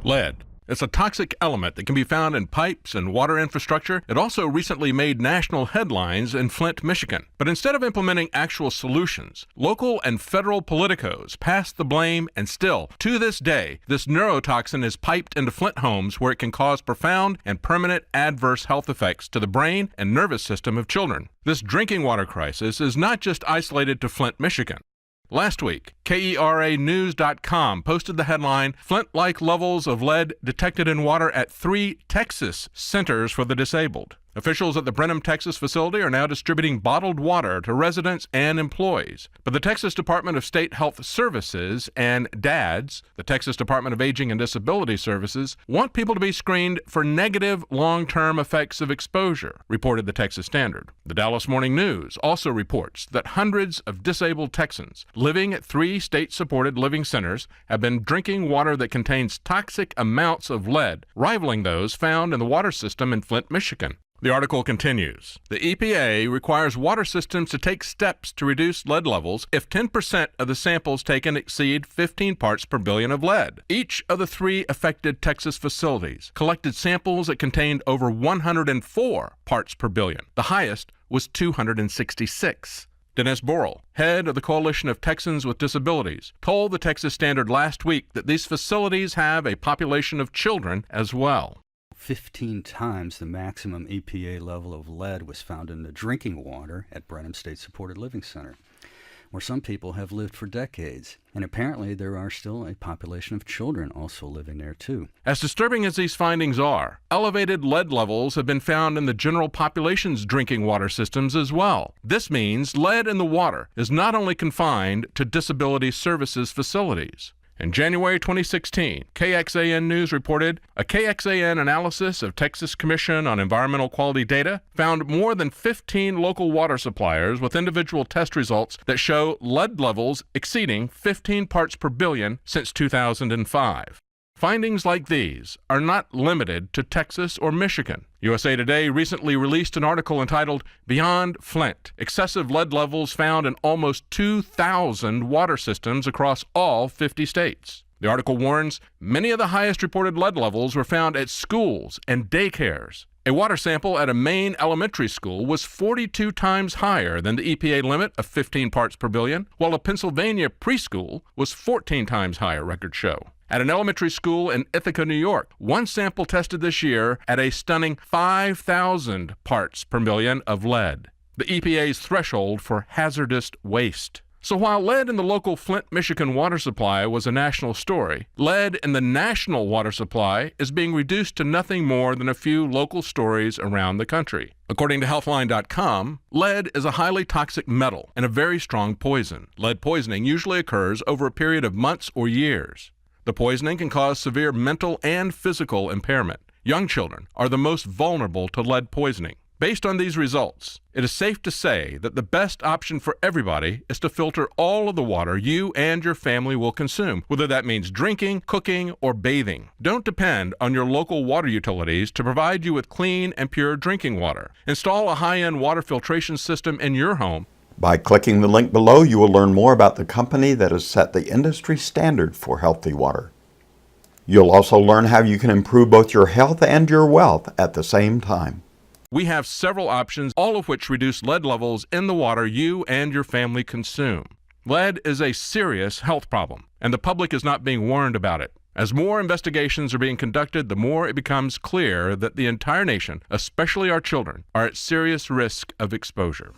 Lead. It's a toxic element that can be found in pipes and water infrastructure. It also recently made national headlines in Flint, Michigan. But instead of implementing actual solutions, local and federal politicos passed the blame, and still, to this day, this neurotoxin is piped into Flint homes where it can cause profound and permanent adverse health effects to the brain and nervous system of children. This drinking water crisis is not just isolated to Flint, Michigan. Last week, KERAnews.com posted the headline, "Flint-like levels of lead detected in water at 3 Texas centers for the disabled." Officials at the Brenham, Texas facility are now distributing bottled water to residents and employees. But the Texas Department of State Health Services and DADS, the Texas Department of Aging and Disability Services, want people to be screened for negative long-term effects of exposure, reported the Texas Standard. The Dallas Morning News also reports that hundreds of disabled Texans living at 3 state-supported living centers have been drinking water that contains toxic amounts of lead, rivaling those found in the water system in Flint, Michigan. The article continues. The EPA requires water systems to take steps to reduce lead levels if 10% of the samples taken exceed 15 parts per billion of lead. Each of the 3 affected Texas facilities collected samples that contained over 104 parts per billion. The highest was 266. Dennis Borrell, head of the Coalition of Texans with Disabilities, told the Texas Standard last week that these facilities have a population of children as well. 15 times the maximum EPA level of lead was found in the drinking water at Brenham State Supported Living Center, where some people have lived for decades. And apparently there are still a population of children also living there too. As disturbing as these findings are, elevated lead levels have been found in the general population's drinking water systems as well. This means lead in the water is not only confined to disability services facilities. In January 2016, KXAN News reported a KXAN analysis of Texas Commission on Environmental Quality data found more than 15 local water suppliers with individual test results that show lead levels exceeding 15 parts per billion since 2005. Findings like these are not limited to Texas or Michigan. USA Today recently released an article entitled "Beyond Flint: Excessive Lead Levels Found in Almost 2,000 Water Systems Across All 50 States." The article warns many of the highest reported lead levels were found at schools and daycares. A water sample at a Maine elementary school was 42 times higher than the EPA limit of 15 parts per billion, while a Pennsylvania preschool was 14 times higher, records show. At an elementary school in Ithaca, New York, one sample tested this year at a stunning 5,000 parts per million of lead, the EPA's threshold for hazardous waste. So while lead in the local Flint, Michigan water supply was a national story, lead in the national water supply is being reduced to nothing more than a few local stories around the country. According to Healthline.com, lead is a highly toxic metal and a very strong poison. Lead poisoning usually occurs over a period of months or years. The poisoning can cause severe mental and physical impairment. Young children are the most vulnerable to lead poisoning. Based on these results, it is safe to say that the best option for everybody is to filter all of the water you and your family will consume, whether that means drinking, cooking, or bathing. Don't depend on your local water utilities to provide you with clean and pure drinking water. Install a high-end water filtration system in your home. By clicking the link below, you will learn more about the company that has set the industry standard for healthy water. You'll also learn how you can improve both your health and your wealth at the same time. We have several options, all of which reduce lead levels in the water you and your family consume. Lead is a serious health problem, and the public is not being warned about it. As more investigations are being conducted, the more it becomes clear that the entire nation, especially our children, are at serious risk of exposure.